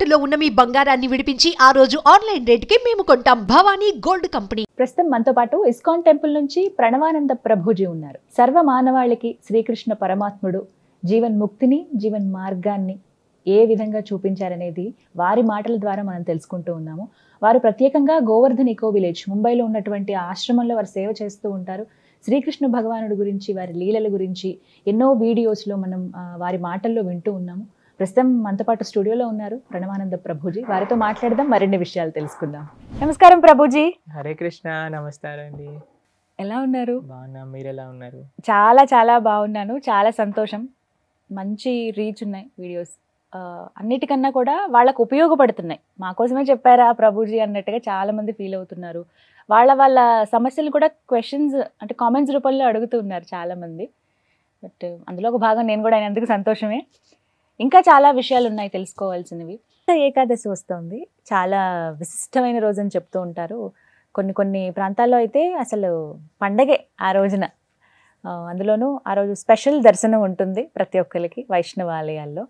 తాకట్టులో ఉన్న మీ బంగారాన్ని విడిపించి ఆ రోజు ఆన్లైన్ రేటుకి మేము కొంటాం. Bhavani gold company. ప్రస్తుతం మనతో పాటు ఇస్కాన్ టెంపుల్ నుంచి ప్రణవానంద ప్రభుజీ ఉన్నారు. సర్వ మానవాళికి శ్రీకృష్ణ పరమాత్ముడు జీవన్ ముక్తిని, జీవన్ మార్గాన్ని ఏ విధంగా చూపించారనేది వారి మాటల ద్వారా మనం తెలుసుకుంటూ ఉన్నాము. వారు ప్రత్యేకంగా గోవర్ధన్ ఇకో విలేజ్ ముంబైలో ఉన్నటువంటి ఆశ్రమంలో వారు సేవ చేస్తూ ఉంటారు. శ్రీకృష్ణ భగవానుడి గురించి, వారి లీలల గురించి ఎన్నో వీడియోస్లో మనం వారి మాటల్లో వింటూ ఉన్నాము. ప్రస్తుతం మనతో పాటు స్టూడియోలో ఉన్నారు ప్రణవానంద ప్రభుజీ. వారితో మాట్లాడదాం, మరిన్ని విషయాలు తెలుసుకుందాం. నమస్కారం ప్రభుజీ. హరే కృష్ణ. నమస్కారం అండి. ఎలా ఉన్నారు? బాగున్నా, మీరు ఎలా ఉన్నారు? చాలా చాలా బాగున్నాను. చాలా సంతోషం. మంచి రీచ్ ఉన్నాయి వీడియోస్. అన్నిటికన్నా కూడా వాళ్ళకు ఉపయోగపడుతున్నాయి. మాకోసమే చెప్పారా ప్రభుజీ అన్నట్టుగా చాలా మంది ఫీల్ అవుతున్నారు. వాళ్ళ సమస్యలు కూడా క్వశ్చన్స్ అంటే కామెంట్స్ రూపంలో అడుగుతూ ఉన్నారు చాలా మంది. బట్ అందులో ఒక భాగం నేను కూడా అయినందుకు సంతోషమే. ఇంకా చాలా విషయాలు ఉన్నాయి తెలుసుకోవాల్సినవి. ఏకాదశి వస్తుంది, చాలా విశిష్టమైన రోజు అని చెప్తూ ఉంటారు. కొన్ని ప్రాంతాల్లో అయితే అసలు పండగే ఆ రోజున. అందులోనూ ఆ రోజు స్పెషల్ దర్శనం ఉంటుంది ప్రతి ఒక్కరికి వైష్ణవ ఆలయాల్లో.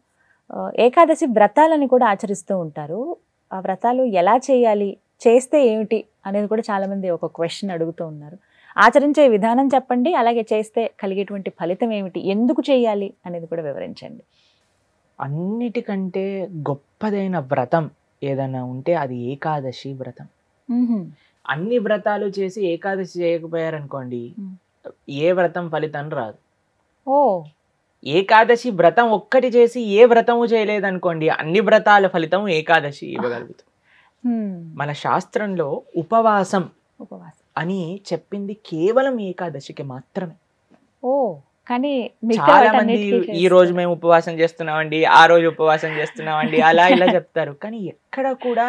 ఏకాదశి వ్రతాలని కూడా ఆచరిస్తూ ఉంటారు. ఆ వ్రతాలు ఎలా చేయాలి, చేస్తే ఏమిటి అనేది కూడా చాలామంది ఒక క్వశ్చన్ అడుగుతూ ఉన్నారు. ఆచరించే విధానం చెప్పండి, అలాగే చేస్తే కలిగేటువంటి ఫలితం ఏమిటి, ఎందుకు చేయాలి అనేది కూడా వివరించండి. అన్నిటికంటే గొప్పదైన వ్రతం ఏదైనా ఉంటే అది ఏకాదశి వ్రతం. అన్ని వ్రతాలు చేసి ఏకాదశి చేయకపోయారనుకోండి, ఏ వ్రతం ఫలితం రాదు. ఓ, ఏకాదశి వ్రతం ఒక్కటి చేసి ఏ వ్రతము చేయలేదనుకోండి, అన్ని వ్రతాల ఫలితం ఏకాదశి ఇవ్వగలుగుతాం. మన శాస్త్రంలో ఉపవాసం అని చెప్పింది కేవలం ఏకాదశికి మాత్రమే. ఓ, కానీ చాలా మంది ఈ రోజు మేము ఉపవాసం చేస్తున్నామండి, ఆ రోజు ఉపవాసం చేస్తున్నామండి, అలా ఇలా చెప్తారు. కానీ ఎక్కడ కూడా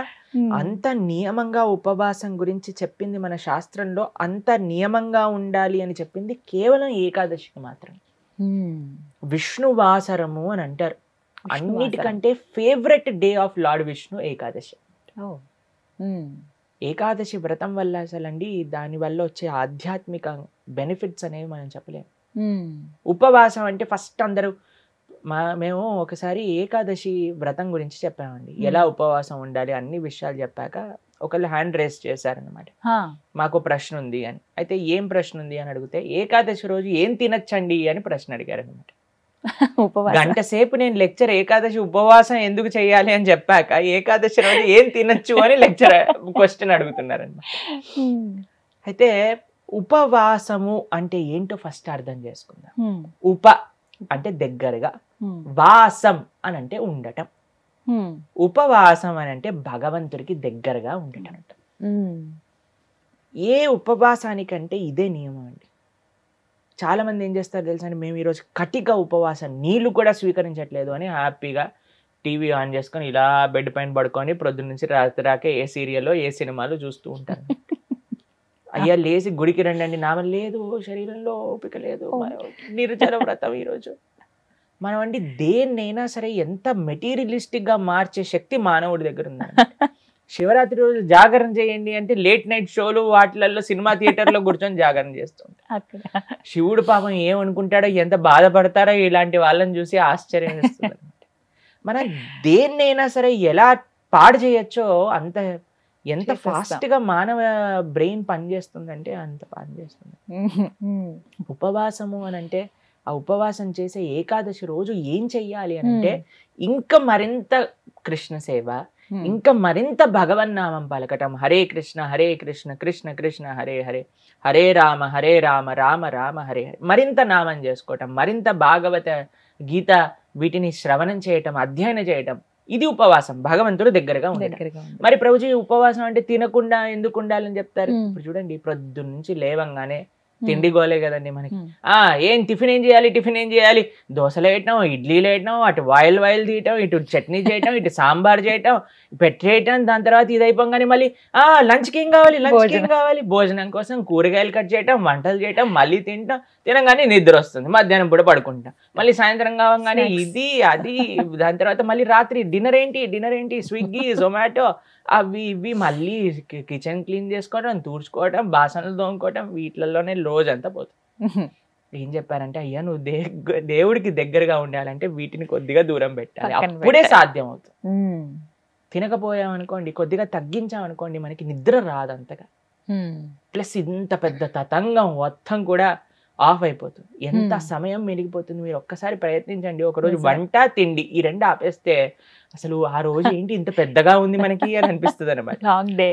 అంత నియమంగా ఉపవాసం గురించి చెప్పింది మన శాస్త్రంలో, అంత నియమంగా ఉండాలి అని చెప్పింది కేవలం ఏకాదశికి మాత్రమే. విష్ణువాసరము అని అంటారు. అన్నిటికంటే favourite day of lord Vishnu Ekadashi. Ekadashi వ్రతం వల్ల అసలండి దాని వల్ల వచ్చే ఆధ్యాత్మిక బెనిఫిట్స్ అనేవి మనం చెప్పలేము. ఉపవాసం అంటే ఫస్ట్ అందరూ మేము ఒకసారి ఏకాదశి వ్రతం గురించి చెప్పామండి, ఎలా ఉపవాసం ఉండాలి అన్ని విషయాలు చెప్పాక ఒకళ్ళు హ్యాండ్ రేస్ చేశారనమాట. మాకు ప్రశ్న ఉంది అని. అయితే ఏం ప్రశ్న ఉంది అని అడిగితే, ఏకాదశి రోజు ఏం తినచ్చండి అని ప్రశ్న అడిగారు అనమాట. గంట సేపు నేను లెక్చర్ ఏకాదశి ఉపవాసం ఎందుకు చేయాలి అని చెప్పాక ఏకాదశి రోజు ఏం తినచ్చు అని లెక్చర్ క్వశ్చన్ అడుగుతున్నారన్నమాట. అయితే ఉపవాసము అంటే ఏంటో ఫస్ట్ అర్థం చేసుకుందాం. ఉప అంటే దగ్గరగా, వాసం అని అంటే ఉండటం. ఉపవాసం అని అంటే భగవంతుడికి దగ్గరగా ఉండటం. ఏ ఉపవాసానికంటే ఇదే నియమం అండి. చాలా మంది ఏం చేస్తారు తెలుసా అండి, మేము ఈరోజు కటిక ఉపవాసం, నీళ్లు కూడా స్వీకరించట్లేదు అని హ్యాపీగా టీవీ ఆన్ చేసుకొని ఇలా బెడ్ పైన పడుకొని ప్రొద్దున నుంచి రాత్రి రాక ఏ సీరియల్లో ఏ సినిమాలు చూస్తూ ఉంటారు. అయ్యా లేచి గుడికి రండి, నామం లేదు, శరీరంలో ఓపిక లేదు, నిర్జల వ్రతం ఈరోజు. మనం అండి దేన్నైనా సరే ఎంత మెటీరియలిస్టిక్గా మార్చే శక్తి మానవుడి దగ్గర ఉందండి. శివరాత్రి రోజు జాగరణ చేయండి అంటే లేట్ నైట్ షోలు వాటిలలో సినిమా థియేటర్లో కూర్చొని జాగరణ చేస్తుంటారు. శివుడు పాపం ఏమనుకుంటాడో, ఎంత బాధపడతారో ఇలాంటి వాళ్ళని చూసి ఆశ్చర్యం వేస్తుంది. మనం దేన్నైనా సరే ఎలా పాడు చేయొచ్చో అంత, ఎంత ఫాస్ట్ గా మానవ బ్రెయిన్ పనిచేస్తుందంటే అంత పనిచేస్తుంది. ఉపవాసము అని అంటే, ఆ ఉపవాసం చేసే ఏకాదశి రోజు ఏం చెయ్యాలి అని అంటే, ఇంకా మరింత కృష్ణ సేవ, ఇంకా మరింత భగవన్నామం పలకటం. హరే కృష్ణ కృష్ణ కృష్ణ హరే హరే, హరే రామ రామ రామ హరే హరే. మరింత నామం చేసుకోవటం, మరింత భాగవత గీత వీటిని శ్రవణం చేయటం, అధ్యయనం చేయటం. ఇది ఉపవాసం, భగవంతుడు దగ్గరగా ఉండటం. మరి ప్రభుజీ ఉపవాసం అంటే తినకుండా ఎందుకు ఉండాలని చెప్తారు? ఇప్పుడు చూడండి, ప్రొద్దు నుంచి లేవంగానే తిండి గోలే కదండి మనకి. ఏం టిఫిన్ ఏం చేయాలి, దోశలు వేయటం, ఇడ్లీలు వేయటం, అటు వాయిల్ తీయటం, ఇటు చట్నీ చేయటం, ఇటు సాంబార్ చేయటం, పెట్టేయటం. దాని తర్వాత ఇది అయిపోగానే మళ్ళీ లంచ్కి ఏం కావాలి, భోజనం కోసం కూరగాయలు కట్ చేయటం, వంటలు చేయటం, మళ్ళీ తినగానే నిద్ర వస్తుంది, మధ్యాహ్నం పూట పడుకుంటాం, మళ్ళీ సాయంత్రం కావగానే ఇది అది. దాని తర్వాత మళ్ళీ రాత్రి డిన్నర్ ఏంటి, స్విగ్గీ జొమాటో అవి ఇవి, మళ్ళీ కిచెన్ క్లీన్ చేసుకోవడం, తూడ్చుకోవడం, బాసనలు తోముకోవడం, వీటిలలోనే రోజంతా పోతుంది. ఏం చెప్పారంటే, అయ్యా నువ్వు దేవుడికి దగ్గరగా ఉండాలంటే వీటిని కొద్దిగా దూరం పెట్టాలి, అప్పుడే సాధ్యం అవుతుంది. తినకపోయామనుకోండి, కొద్దిగా తగ్గించామనుకోండి, మనకి నిద్ర రాదు అంతగా. ప్లస్ ఇంత పెద్ద తతంగం మొత్తం కూడా ఆఫ్ అయిపోతుంది. ఎంత సమయం మిగిలిపోతుంది. మీరు ఒక్కసారి ప్రయత్నించండి. ఒకరోజు వంట తిండి ఈ రెండు ఆపేస్తే అసలు ఆ రోజు ఏంటి ఇంత పెద్దగా ఉంది మనకి అని అనిపిస్తుంది అనమాట. Long day.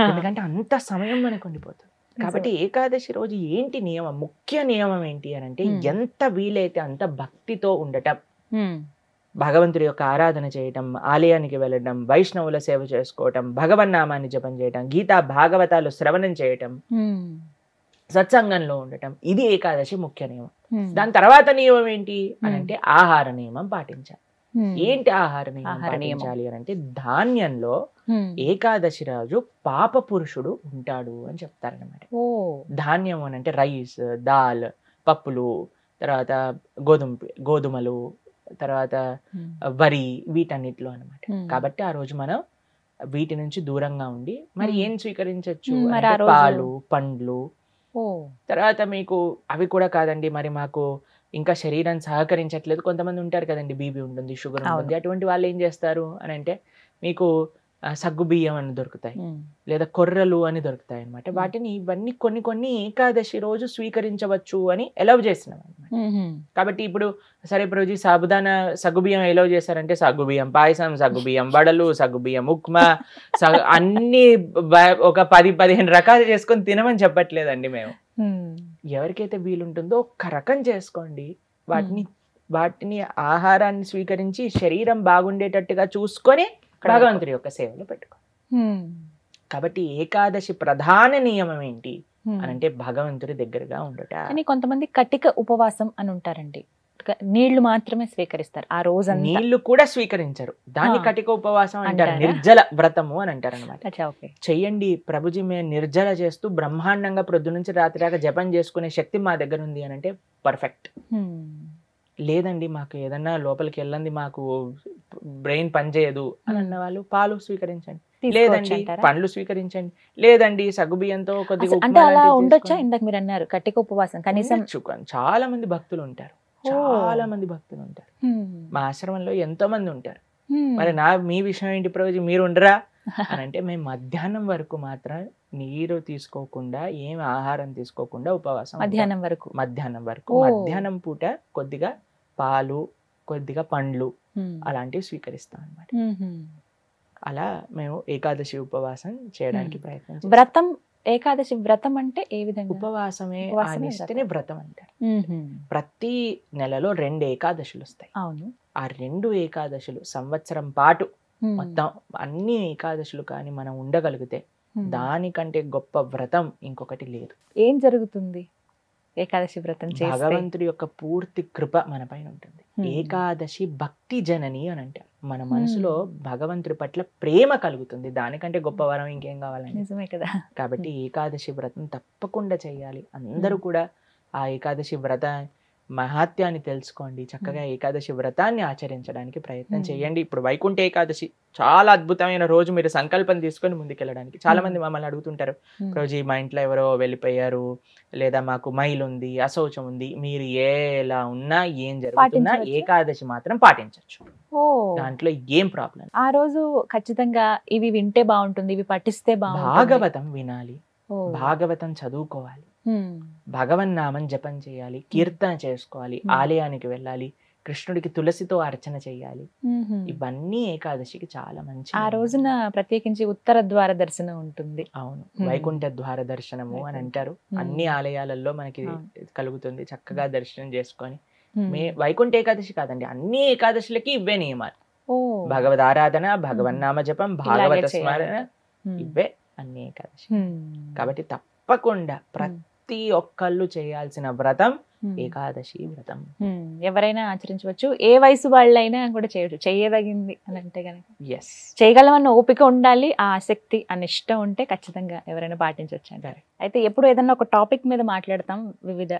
ఎందుకంటే అంత సమయం మనకు ఉండిపోతుంది. కాబట్టి ఏకాదశి రోజు ఏంటి నియమం, ముఖ్య నియమం ఏంటి అని అంటే ఎంత వీలైతే అంత భక్తితో ఉండటం, భగవంతుడి యొక్క ఆరాధన చేయటం, ఆలయానికి వెళ్ళడం, వైష్ణవుల సేవ చేసుకోవటం, భగవన్నామాన్ని జపం చేయటం, గీతా భాగవతాలు శ్రవణం చేయటం, సత్సంగంలో ఉండటం, ఇది ఏకాదశి ముఖ్య నియమం. దాని తర్వాత నియమం ఏంటి అని అంటే ఆహార నియమం పాటించాలి. ఏంటి ఆహార నియమం పాటించాలి అని అంటే ధాన్యంలో ఏకాదశి రోజు పాప పురుషుడు ఉంటాడు అని చెప్తారనమాట. ధాన్యం అని అంటే రైస్, దాల్, పప్పులు, తర్వాత గోధుమలు, తర్వాత వరి, వీటన్నిటిలో అనమాట. కాబట్టి ఆ రోజు మనం వీటి నుంచి దూరంగా ఉండి మరి ఏం స్వీకరించవచ్చు, పాలు, పండ్లు. తర్వాత మీకు అవి కూడా కాదండి, మరి మాకు ఇంకా శరీరం సహకరించట్లేదు, కొంతమంది ఉంటారు కదండి, బీపీ ఉంటుంది, షుగర్ ఉంటుంది, అటువంటి వాళ్ళు ఏం చేస్తారు అని అంటే మీకు సగ్గు బియ్యం అని దొరుకుతాయి, లేదా కొర్రలు అని దొరుకుతాయి అనమాట. వాటిని ఇవన్నీ కొన్ని ఏకాదశి రోజు స్వీకరించవచ్చు అని ఎలవ్ చేస్తున్నాం అనమాట. కాబట్టి ఇప్పుడు సరే రోజు సాబుదానా సగ్గుబియ్యం ఎలవ్ చేశారంటే సగ్గుబియ్యం పాయసం, సగ్గుబియ్యం వడలు, సగ్గుబియ్యం ఉప్మా, అన్ని ఒక 10-15 రకాలు చేసుకొని తినమని చెప్పట్లేదండి మేము. ఎవరికైతే వీలుంటుందో ఒక్క రకం చేసుకోండి. వాటిని ఆహారాన్ని స్వీకరించి శరీరం బాగుండేటట్టుగా చూసుకొని భగవంతుడి యొక్క సేవలో పెట్టుకో. కాబట్టి ఏకాదశి ప్రధాన నియమం ఏంటి అని అంటే భగవంతుడి దగ్గరగా ఉండట. కానీ కొంతమంది కటిక ఉపవాసం అని ఉంటారండి, నీళ్లు మాత్రమే స్వీకరిస్తారు ఆ రోజు. నీళ్లు కూడా స్వీకరించరు, దాన్ని కటిక ఉపవాసం అంటారు, నిర్జల వ్రతము అని అంటారు అనమాట. చెయ్యండి ప్రభుజీ, మేము నిర్జల చేస్తూ బ్రహ్మాండంగా ప్రొద్దు నుంచి రాత్రి దాకా జపం చేసుకునే శక్తి మా దగ్గర ఉంది అని అంటే పర్ఫెక్ట్. లేదండి మాకు ఏదన్నా లోపలికి వెళ్ళండి, మాకు బ్రెయిన్ పనిచేయదు అని అన్న వాళ్ళు పాలు స్వీకరించండి, లేదండి పండ్లు స్వీకరించండి, లేదండి సగ్గుబియ్యంతో కొద్దిగా ఉండొచ్చా. ఇందాక మీరు అన్నారు కటిక ఉపవాసం కనీసం. చాలా మంది భక్తులు ఉంటారు, మా ఆశ్రమంలో ఎంతో మంది ఉంటారు. మరి మీ విషయం ఏంటి ప్రభుజీ, మీరు ఉండరా అని అంటే మేము మధ్యాహ్నం వరకు మాత్రం నీరు తీసుకోకుండా, ఏం ఆహారం తీసుకోకుండా ఉపవాసం. మధ్యాహ్నం పూట కొద్దిగా పాలు, కొద్దిగా పండ్లు అలాంటివి స్వీకరిస్తాం అన్నమాట. అలా మేము ఏకాదశి ఉపవాసం చేయడానికి ప్రయత్నం. వ్రతం, ఏకాదశి వ్రతం అంటే ఏ విధంగా? ఉపవాసమే ఆనిస్తేనే వ్రతం అంటారు. ప్రతి నెలలో 2 ఏకాదశులు వస్తాయి. అవును. ఆ 2 ఏకాదశులు సంవత్సరం పాటు మొత్తం అన్ని ఏకాదశులు కానీ మనం ఉండగలిగితే దానికంటే గొప్ప వ్రతం ఇంకొకటి లేదు. ఏం జరుగుతుంది ఏకాదశి వ్రతం చేస్తే? భగవంతుడి యొక్క పూర్తి కృప మన పైన ఉంటుంది. ఏకాదశి భక్తి జనని అని అంటారు. మన మనసులో భగవంతుడి పట్ల ప్రేమ కలుగుతుంది, దానికంటే గొప్ప వరం ఇంకేం కావాలండి. నిజమే కదా. కాబట్టి ఏకాదశి వ్రతం తప్పకుండా చేయాలి. అందరూ కూడా ఆ ఏకాదశి వ్రత మహాత్యాన్ని తెలుసుకోండి, చక్కగా ఏకాదశి వ్రతాన్ని ఆచరించడానికి ప్రయత్నం చేయండి. ఇప్పుడు వైకుంఠ ఏకాదశి చాలా అద్భుతమైన రోజు, మీరు సంకల్పం తీసుకొని ముందుకెళ్ళడానికి. చాలా మంది మమ్మల్ని అడుగుతుంటారు, రోజు మా ఇంట్లో ఎవరో వెళ్ళిపోయారు, లేదా మాకు మైల్ ఉంది, అశౌచం ఉంది, మీరు ఎలా ఉన్నా ఏం జరుగుతున్నా ఏకాదశి మాత్రం పాటించవచ్చు, దాంట్లో ఏం ప్రాబ్లం. ఆ రోజు ఖచ్చితంగా ఇవి వింటే బాగుంటుంది, ఇవి పఠిస్తే బాగుంటుంది. భాగవతం వినాలి, భాగవతం చదువుకోవాలి, భగవన్నామం జపం చేయాలి, కీర్తన చేసుకోవాలి, ఆలయానికి వెళ్ళాలి, కృష్ణుడికి తులసితో అర్చన చేయాలి. ఇవన్నీ ఏకాదశికి చాలా మంచి. ఆ రోజున ప్రత్యేకించి ఉత్తర ద్వార దర్శనం ఉంటుంది. అవును, వైకుంఠ ద్వార దర్శనము అని అంటారు. అన్ని ఆలయాలలో మనకి కలుగుతుంది. చక్కగా దర్శనం చేసుకొని వైకుంఠ ఏకాదశి కాదండి, అన్ని ఏకాదశులకి ఇవే నియమాలు. భగవద్ ఆరాధన, భగవన్నామ జపం, భాగవత స్మరణ, ఇవే అన్ని ఏకాదశి. కాబట్టి తప్పకుండా ప్రతి ఒక్కళ్ళు చేయాల్సిన వ్రతం ఏకాదశి వ్రతం. ఎవరైనా ఆచరించవచ్చు, ఏ వయసు వాళ్ళైనా కూడా చేయవచ్చు, చేయదగింది అని అంటే కనుక. ఎస్, చేయగలమన్న ఓపిక ఉండాలి, ఆ ఆసక్తి, ఆ నిష్ట ఉంటే ఖచ్చితంగా ఎవరైనా పాటించవచ్చు అంటారు. అయితే ఎప్పుడు ఏదన్నా ఒక టాపిక్ మీద మాట్లాడతాం, వివిధ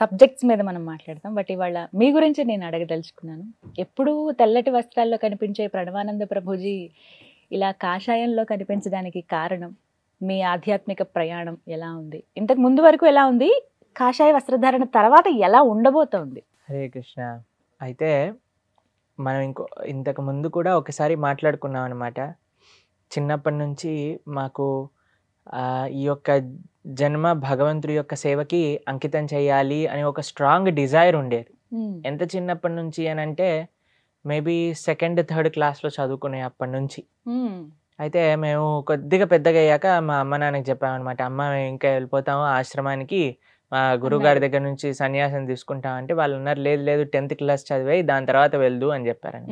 సబ్జెక్ట్స్ మీద మనం మాట్లాడతాం. బట్ ఇవాళ మీ గురించి నేను అడగదలుచుకున్నాను. ఎప్పుడూ తెల్లటి వస్త్రాల్లో కనిపించే ప్రణవానంద ప్రభుజీ ఇలా కాషాయంలో కనిపించడానికి కారణం, మీ ఆధ్యాత్మిక ప్రయాణం ఎలా ఉంది, ఇంతకు ముందు వరకు ఎలా ఉంది, కాషాయ వస్త్రధారణ తర్వాత ఎలా ఉండబోతోంది? హరే కృష్ణ. అయితే మనం ఇంతకు ముందు కూడా ఒకసారి మాట్లాడుకున్నాం అనమాట. చిన్నప్పటి నుంచి మాకు ఈ యొక్క జన్మ భగవంతుడి యొక్క సేవకి అంకితం చేయాలి అని ఒక స్ట్రాంగ్ డిజైర్ ఉండేది. ఎంత చిన్నప్పటి నుంచి అని అంటే మేబీ 2nd, 3rd క్లాస్లో చదువుకునే అప్పటి నుంచి. అయితే మేము కొద్దిగా పెద్దగా అయ్యాక మా అమ్మ నాన్నకి చెప్పామన్నమాట. అమ్మ మేము ఇంకా వెళ్ళిపోతాము ఆశ్రమానికి, మా గురువుగారి దగ్గర నుంచి సన్యాసం తీసుకుంటాం అంటే వాళ్ళు అన్నారు లేదు లేదు 10th క్లాస్ చదివాయి దాని తర్వాత వెళ్దు అని చెప్పారని.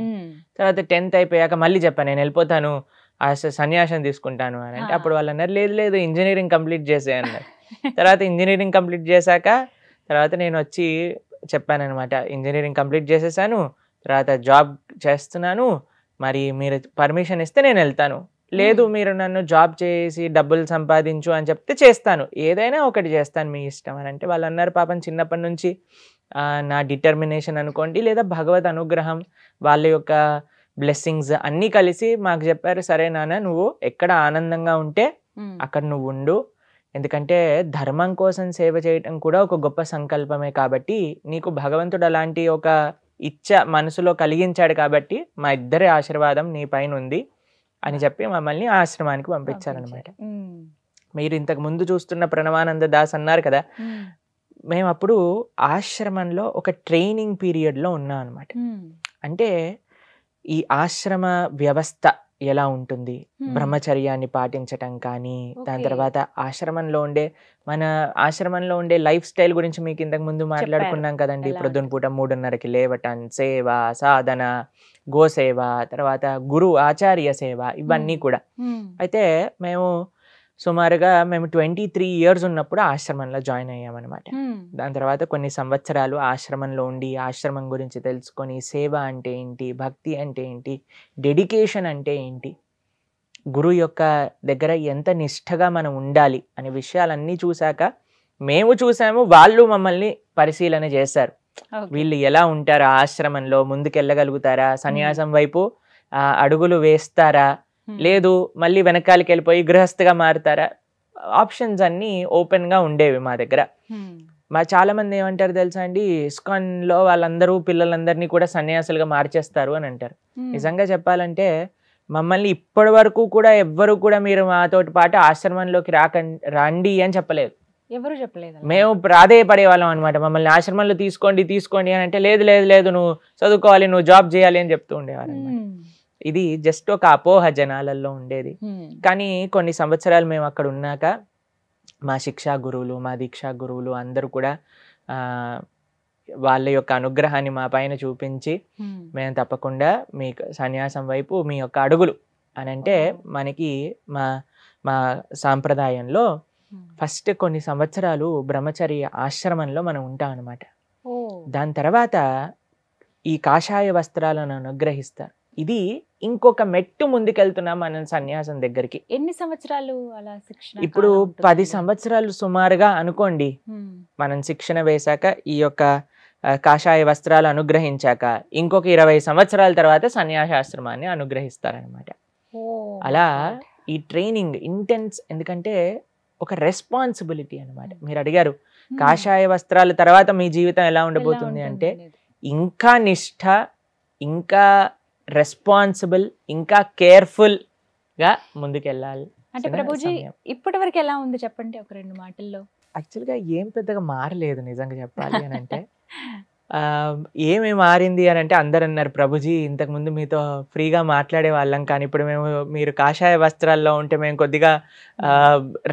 తర్వాత 10th అయిపోయాక మళ్ళీ చెప్పాను నేను వెళ్ళిపోతాను సన్యాసం తీసుకుంటాను అని అంటే అప్పుడు వాళ్ళు అన్నారు లేదు లేదు ఇంజనీరింగ్ కంప్లీట్ చేసే అన్నారు. తర్వాత ఇంజనీరింగ్ కంప్లీట్ చేశాక తర్వాత నేను వచ్చి చెప్పానన్నమాట ఇంజనీరింగ్ కంప్లీట్ చేసేసాను, తర్వాత జాబ్ చేస్తున్నాను, మరి మీరు పర్మిషన్ ఇస్తే నేను వెళ్తాను, లేదు మీరు నన్ను జాబ్ చేసి డబ్బులు సంపాదించు అని చెప్తే చేస్తాను, ఏదైనా ఒకటి చేస్తాను మీ ఇష్టం అని అంటే వాళ్ళు అన్నారు పాపం చిన్నప్పటి నుంచి నా డిటర్మినేషన్ అనుకోండి లేదా భగవద్ అనుగ్రహం వాళ్ళ యొక్క బ్లెస్సింగ్స్ అన్నీ కలిసి మాకు చెప్పారు సరే నాన్న నువ్వు ఎక్కడ ఆనందంగా ఉంటే అక్కడ నువ్వు ఉండు, ఎందుకంటే ధర్మం కోసం సేవ చేయటం కూడా ఒక గొప్ప సంకల్పమే కాబట్టి నీకు భగవంతుడు అలాంటి ఒక ఇచ్చ మనసులో కలిగించాడు కాబట్టి మా ఇద్దరి ఆశీర్వాదం నీ పైన ఉంది అని చెప్పి మమ్మల్ని ఆశ్రమానికి పంపించారనమాట. మీరు ఇంతకు ముందు చూస్తున్న ప్రణవానంద దాస్ అన్నారు కదా, మేము అప్పుడు ఆశ్రమంలో ఒక ట్రైనింగ్ పీరియడ్లో ఉన్నాం అనమాట. అంటే ఈ ఆశ్రమ వ్యవస్థ ఎలా ఉంటుంది, బ్రహ్మచర్యాన్ని పాటించటం కానీ, దాని తర్వాత మన ఆశ్రమంలో ఉండే లైఫ్ స్టైల్ గురించి మీకు ఇంతకు ముందు మాట్లాడుకున్నాం కదండి. ప్రొద్దున పూట 3:30కి లేవటం, సేవ, సాధన, గోసేవ, తర్వాత గురు ఆచార్య సేవ, ఇవన్నీ కూడా. అయితే మేము సుమారుగా 23 years ఉన్నప్పుడు ఆశ్రమంలో జాయిన్ అయ్యామన్నమాట. దాని తర్వాత కొన్ని సంవత్సరాలు ఆశ్రమంలో ఉండి ఆశ్రమం గురించి తెలుసుకొని సేవ అంటే ఏంటి, భక్తి అంటే ఏంటి, డెడికేషన్ అంటే ఏంటి, గురువు యొక్క దగ్గర ఎంత నిష్ఠగా మనం ఉండాలి అనే విషయాలన్నీ చూశాక మేము చూసాము, వాళ్ళు మమ్మల్ని పరిశీలన చేశారు. వీళ్ళు ఎలా ఉంటారా ఆశ్రమంలో, ముందుకెళ్ళగలుగుతారా, సన్యాసం వైపు అడుగులు వేస్తారా, లేదు మళ్ళీ వెనకాలకి వెళ్ళిపోయి గృహస్థగా మారుతారా, ఆప్షన్స్ అన్నీ ఓపెన్గా ఉండేవి మా దగ్గర. చాలా మంది ఏమంటారు తెలుసా అండి, ఇస్కాన్లో వాళ్ళందరూ పిల్లలందరినీ కూడా సన్యాసులుగా మార్చేస్తారు అని అంటారు. నిజంగా చెప్పాలంటే మమ్మల్ని ఇప్పటి వరకు కూడా ఎవ్వరు కూడా మీరు మాతోటి పాటు ఆశ్రమంలోకి రండి అని చెప్పలేదు. ఎవరు చెప్పలేదు. మేము ప్రాధేయపడే వాళ్ళం అనమాట, మమ్మల్ని ఆశ్రమంలో తీసుకోండి అని అంటే లేదు లేదు లేదు నువ్వు చదువుకోవాలి, నువ్వు జాబ్ చేయాలి అని చెప్తూ ఉండేవారు అనమాట. ఇది జస్ట్ ఒక అపోహ జనాలలో ఉండేది. కానీ కొన్ని సంవత్సరాలు మేము అక్కడ ఉన్నాక మా శిక్షా గురువులు, మా దీక్షా గురువులు అందరూ కూడా వాళ్ళ యొక్క అనుగ్రహాన్ని మా పైన చూపించి మేము తప్పకుండా మీ సన్యాసం వైపు మీ యొక్క అడుగులు అని అంటే మనకి మా సాంప్రదాయంలో ఫస్ట్ కొన్ని సంవత్సరాలు బ్రహ్మచర్య ఆశ్రమంలో మనం ఉంటాం అనమాట. దాని తర్వాత ఈ కాషాయ వస్త్రాలను అనుగ్రహిస్తారు. ఇది ఇంకొక మెట్టు ముందుకెళ్తున్నాం మనం సన్యాసం దగ్గరికి. ఎన్ని సంవత్సరాలు అలా శిక్షణ? ఇప్పుడు 10 సంవత్సరాలు సుమారుగా అనుకోండి. మనం శిక్షణ వేశాక ఈ యొక్క కాషాయ వస్త్రాలు అనుగ్రహించాక ఇంకొక 20 సంవత్సరాల తర్వాత సన్యాసాశ్రమాన్ని అనుగ్రహిస్తారనమాట. అలా ఈ ట్రైనింగ్ ఇంటెన్స్, ఎందుకంటే ఒక రెస్పాన్సిబిలిటీ అనమాట. మీరు అడిగారు కాషాయ వస్త్రాల తర్వాత మీ జీవితం ఎలా ఉండబోతుంది అంటే ఇంకా నిష్ఠ, ఇంకా రెస్పాన్సిబుల్, ఇంకా కేర్ఫుల్ గా ముందుకెళ్ళాలి. అంటే ప్రభుజీ ఇప్పటి వరకు ఎలా ఉంది చెప్పండి ఒక 2 మాటల్లో. యాక్చువల్గా ఏం పెద్దగా మారలేదు నిజంగా చెప్పాలి అని అంటే. ఏమి మారింది అని అంటే అందరు అన్నారు ప్రభుజీ ఇంతకుముందు మీతో ఫ్రీగా మాట్లాడే వాళ్ళం, కానీ ఇప్పుడు మీరు కాషాయ వస్త్రాల్లో ఉంటే మేము కొద్దిగా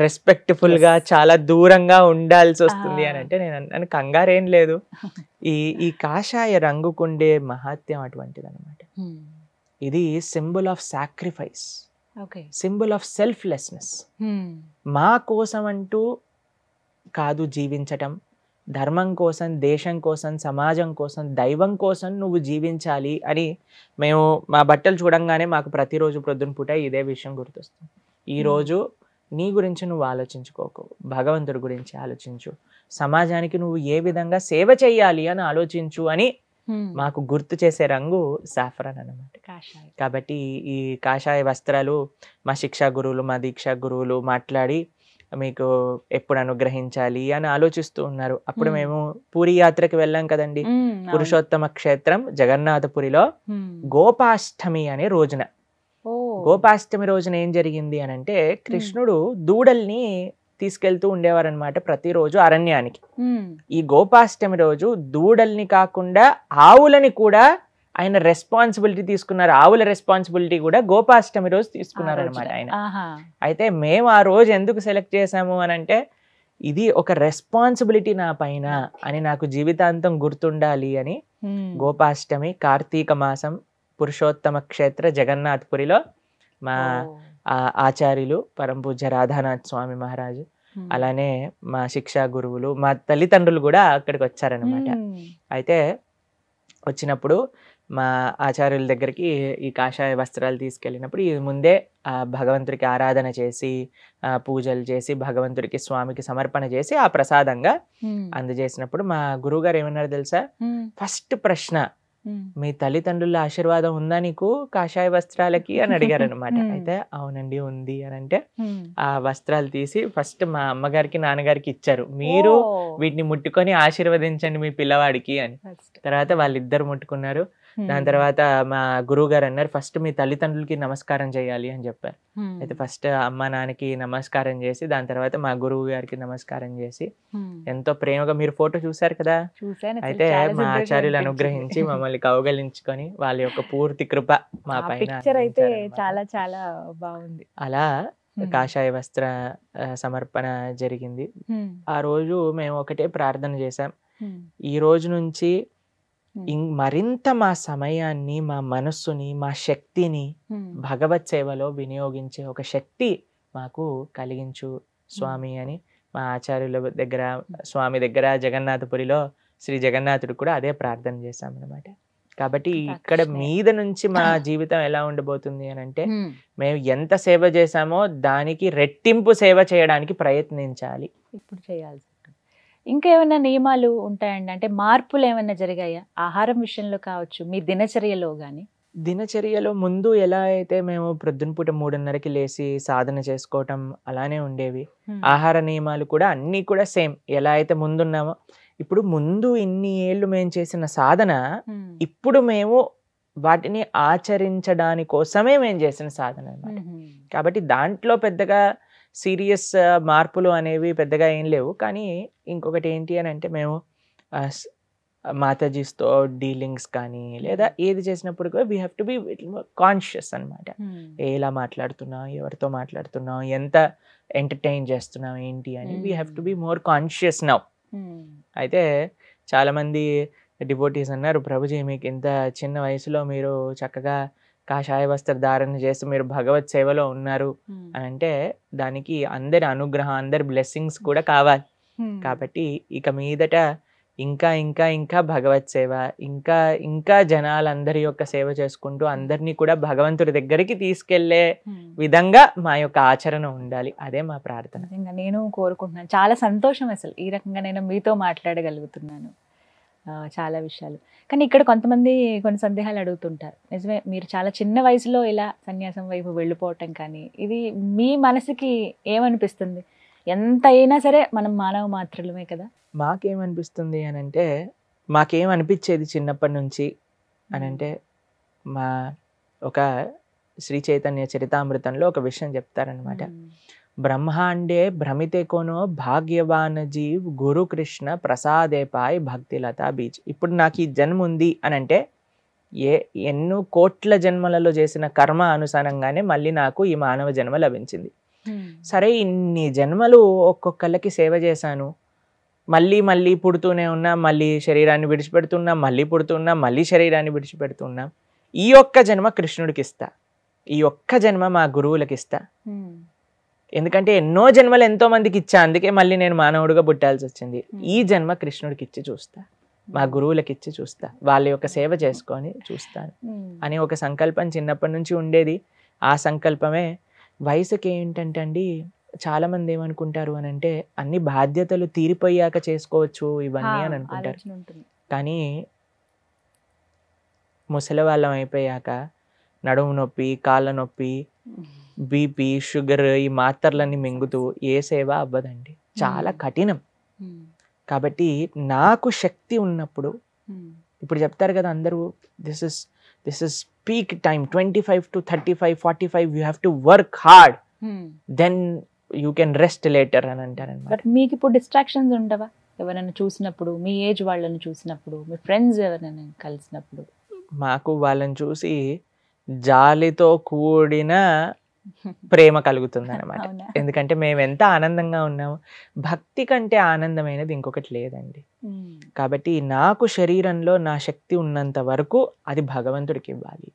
రెస్పెక్ట్ఫుల్గా చాలా దూరంగా ఉండాల్సి వస్తుంది అని అంటే నేను అన్నాను కంగారేం లేదు, ఈ కాషాయ రంగుకుండే మహత్యం అటువంటిది అనమాట. ఇది symbol of sacrifice, symbol of selflessness. మా కోసం అంటూ కాదు జీవించటం, ధర్మం కోసం, దేశం కోసం, సమాజం కోసం, దైవం కోసం నువ్వు జీవించాలి అని మేము మా బట్టలు చూడంగానే మాకు ప్రతిరోజు ప్రొద్దున పూట ఇదే విషయం గుర్తొస్తుంది. ఈరోజు నీ గురించి నువ్వు ఆలోచించుకోకు, భగవంతుడి గురించి ఆలోచించు, సమాజానికి నువ్వు ఏ విధంగా సేవ చేయాలి అని ఆలోచించు అని మాకు గుర్తు చేసే రంగు సాఫ్రాన్ అన్నమాట. కాబట్టి ఈ కాషాయ వస్త్రాలు మా శిక్షా గురువులు, మా దీక్షా గురువులు మాట్లాడి మీకు ఎప్పుడు అనుగ్రహించాలి అని ఆలోచిస్తూ ఉన్నారు. అప్పుడు మేము పూరి యాత్రకి వెళ్ళాం కదండి. పురుషోత్తమ క్షేత్రం జగన్నాథపురిలో గోపాష్టమి అనే రోజున, గోపాష్టమి రోజున ఏం జరిగింది అని అంటే, కృష్ణుడు దూడల్ని తీసుకెళ్తూ ఉండేవారనమాట ప్రతిరోజు అరణ్యానికి. ఈ గోపాష్టమి రోజు దూడల్ని కాకుండా ఆవులని కూడా ఆయన రెస్పాన్సిబిలిటీ తీసుకున్నారు. ఆవుల రెస్పాన్సిబిలిటీ కూడా గోపాష్టమి రోజు తీసుకున్నారు అనమాట ఆయన. అయితే మేము ఆ రోజు ఎందుకు సెలెక్ట్ చేసాము అని అంటే, ఇది ఒక రెస్పాన్సిబిలిటీ నా పైన అని నాకు జీవితాంతం గుర్తుండాలి అని గోపాష్టమి కార్తీక మాసం పురుషోత్తమ క్షేత్ర జగన్నాథపురిలో మా ఆచార్యులు పరమ పూజ్య రాధానాథ్ స్వామి మహారాజు, అలానే మా శిక్షా గురువులు, మా తల్లిదండ్రులు కూడా అక్కడికి వచ్చారనమాట. అయితే వచ్చినప్పుడు మా ఆచార్యుల దగ్గరికి ఈ కాషాయ వస్త్రాలు తీసుకెళ్ళినప్పుడు ఈ ముందే భగవంతుడికి ఆరాధన చేసి పూజలు చేసి భగవంతుడికి స్వామికి సమర్పణ చేసి ఆ ప్రసాదంగా అందజేసినప్పుడు మా గురువు గారు ఏమన్నారు తెలుసా, ఫస్ట్ ప్రశ్న, మీ తల్లిదండ్రుల ఆశీర్వాదం ఉందా నీకు కాషాయ వస్త్రాలకి అని అడిగారు అనమాట. అయితే అవునండి ఉంది అని అంటే ఆ వస్త్రాలు తీసి ఫస్ట్ మా అమ్మగారికి నాన్నగారికి ఇచ్చారు. మీరు వీటిని ముట్టుకొని ఆశీర్వదించండి మీ పిల్లవాడికి అని. తర్వాత వాళ్ళిద్దరు ముట్టుకున్నారు. దాని తర్వాత మా గురువు గారు అన్నారు, ఫస్ట్ మీ తల్లిదండ్రులకి నమస్కారం చేయాలి అని చెప్పారు. అయితే ఫస్ట్ అమ్మ నాన్నకి నమస్కారం చేసి దాని తర్వాత మా గురువు గారికి నమస్కారం చేసి ఎంతో ప్రేమగా, మీరు ఫోటో చూసారు కదా, అయితే మా ఆచార్యులు అనుగ్రహించి మమ్మల్ని కౌగలించుకొని వాళ్ళ యొక్క పూర్తి కృప మా పైన అయితే చాలా చాలా బాగుంది. అలా కాషాయ వస్త్ర సమర్పణ జరిగింది. ఆ రోజు మేము ఒకటే ప్రార్థన చేశాం, ఈ రోజు నుంచి మరింత మా సమయాన్ని, మా మనస్సుని, మా శక్తిని భగవత్ సేవలో వినియోగించే ఒక శక్తి మాకు కలిగించు స్వామి అని మా ఆచార్యుల దగ్గర, స్వామి దగ్గర జగన్నాథపురిలో శ్రీ జగన్నాథుడు కూడా అదే ప్రార్థన చేశాం అనమాట. కాబట్టి ఇక్కడ మీద నుంచి మా జీవితం ఎలా ఉండబోతుంది అని అంటే, మేము ఎంత సేవ చేశామో దానికి రెట్టింపు సేవ చేయడానికి ప్రయత్నించాలి. ఇప్పుడు చేయాల్సి ఇంకా ఏమైనా నియమాలు ఉంటాయండి? అంటే మార్పులు ఏమైనా జరిగాయా ఆహారం విషయంలో కావచ్చు, మీ దినచర్యలో కానీ? దినచర్యలో ముందు ఎలా అయితే మేము ప్రొద్దునపూట 3:30కి లేసి సాధన చేసుకోవటం అలానే ఉండేవి. ఆహార నియమాలు కూడా అన్నీ కూడా సేమ్ ఎలా అయితే ముందున్నామో. ఇప్పుడు ముందు ఇన్ని ఏళ్ళు మేము చేసిన సాధన ఇప్పుడు మేము వాటిని ఆచరించడాని కోసమే మేము చేసిన సాధన అన్నమాట. కాబట్టి దాంట్లో పెద్దగా సీరియస్ మార్పులు అనేవి పెద్దగా ఏం లేవు. కానీ ఇంకొకటి ఏంటి అని అంటే, మేము మాతాజీస్తో డీలింగ్స్ కానీ లేదా ఏది చేసినప్పుడు కూడా we have to be conscious అనమాట. ఎలా మాట్లాడుతున్నాం, ఎవరితో మాట్లాడుతున్నాం, ఎంత ఎంటర్టైన్ చేస్తున్నాం ఏంటి అని we have to be more conscious now. అయితే చాలామంది డివోటీస్ అన్నారు, ప్రభుజీ మీకు ఇంత చిన్న వయసులో మీరు చక్కగా కాషాయ వస్త్ర ధారణ చేసి మీరు భగవత్ సేవలో ఉన్నారు అని అంటే, దానికి అందరి అనుగ్రహం, అందరి బ్లెస్సింగ్స్ కూడా కావాలి. కాబట్టి ఇక మీదట ఇంకా ఇంకా ఇంకా భగవత్ సేవ, ఇంకా ఇంకా జనాలందరి యొక్క సేవ చేసుకుంటూ అందరినీ కూడా భగవంతుడి దగ్గరికి తీసుకెళ్లే విధంగా మా యొక్క ఆచరణ ఉండాలి. అదే మా ప్రార్థన. నేను కోరుకుంటున్నాను. చాలా సంతోషం అసలు ఈ రకంగా నేను మీతో మాట్లాడగలుగుతున్నాను చాలా విషయాలు. కానీ ఇక్కడ కొంతమంది కొన్ని సందేహాలు అడుగుతుంటారు. నిజమే, మీరు చాలా చిన్న వయసులో ఇలా సన్యాసం వైపు వెళ్ళిపోవటం కానీ ఇది మీ మనసుకి ఏమనిపిస్తుంది? ఎంత అయినా సరే మనం మానవ మాత్రమే కదా. మాకేమనిపిస్తుంది అని అంటే, మాకేమనిపించేది చిన్నప్పటి నుంచి అని అంటే, మా ఒక శ్రీ చైతన్య చరితామృతంలో ఒక విషయం చెప్తారనమాట. బ్రహ్మాండే భ్రమితే కోనో భాగ్యవాన్ జీవ్ గురు కృష్ణ ప్రసాదేపాయ్ భక్తిలత బీచ్. ఇప్పుడు నాకు ఈ జన్మ ఉంది అని అంటే ఎన్నో కోట్ల జన్మలలో చేసిన కర్మ అనుసారంగానే మళ్ళీ నాకు ఈ మానవ జన్మ లభించింది. సరే, ఇన్ని జన్మలు ఒక్కొక్కళ్ళకి సేవ చేశాను, మళ్ళీ మళ్ళీ పుడుతూనే ఉన్నా, మళ్ళీ శరీరాన్ని విడిచిపెడుతున్నా, మళ్ళీ పుడుతున్నా, మళ్ళీ శరీరాన్ని విడిచిపెడుతున్నా. ఈ ఒక్క జన్మ కృష్ణుడికి ఇస్తా, ఈ ఒక్క జన్మ మా గురువులకి ఇస్తా. ఎందుకంటే ఎన్నో జన్మలు ఎంతో మందికి ఇచ్చా, అందుకే మళ్ళీ నేను మానవుడిగా పుట్టాల్సి వచ్చింది. ఈ జన్మ కృష్ణుడికి ఇచ్చి చూస్తా, మా గురువులకి ఇచ్చి చూస్తా, వాళ్ళ యొక్క సేవ చేసుకొని చూస్తాను అని ఒక సంకల్పం చిన్నప్పటి నుంచి ఉండేది. ఆ సంకల్పమే వయసుకి ఏంటంటే అండి, చాలా మంది ఏమనుకుంటారు అని అంటే, అన్ని బాధ్యతలు తీరిపోయాక చేసుకోవచ్చు ఇవన్నీ అని అనుకుంటారు. కానీ ముసలి వాళ్ళం అయిపోయాక నడుము నొప్పి, కాళ్ళ నొప్పి, బీపీ షుగర్ ఈ మాత్రలన్నీ మింగుతూ ఏ సేవ అవ్వదండి, చాలా కఠినం. కాబట్టి నాకు శక్తి ఉన్నప్పుడు, ఇప్పుడు చెప్తారు కదా అందరూ, this is peak time 25 to 35 45 you have to work hard, then you can rest later అని అంటారనమాట. బట్ మీకు ఇప్పుడు డిస్ట్రాక్షన్స్ ఉండవా? ఎవరైనా చూసినప్పుడు, మీ ఏజ్ వాళ్ళని చూసినప్పుడు, మీ ఫ్రెండ్స్ ఎవరైనా కలిసినప్పుడు? మాకు వాళ్ళని చూసి జాలితో కూడిన ప్రేమ కలుగుతుంది అనమాట. అవునా? ఎందుకంటే మేము ఎంత ఆనందంగా ఉన్నాము, భక్తి కంటే ఆనందమైనది ఇంకొకటి లేదండి. కాబట్టి నాకు శరీరంలో నా శక్తి ఉన్నంత వరకు అది భగవంతుడికి ఇవ్వాలి.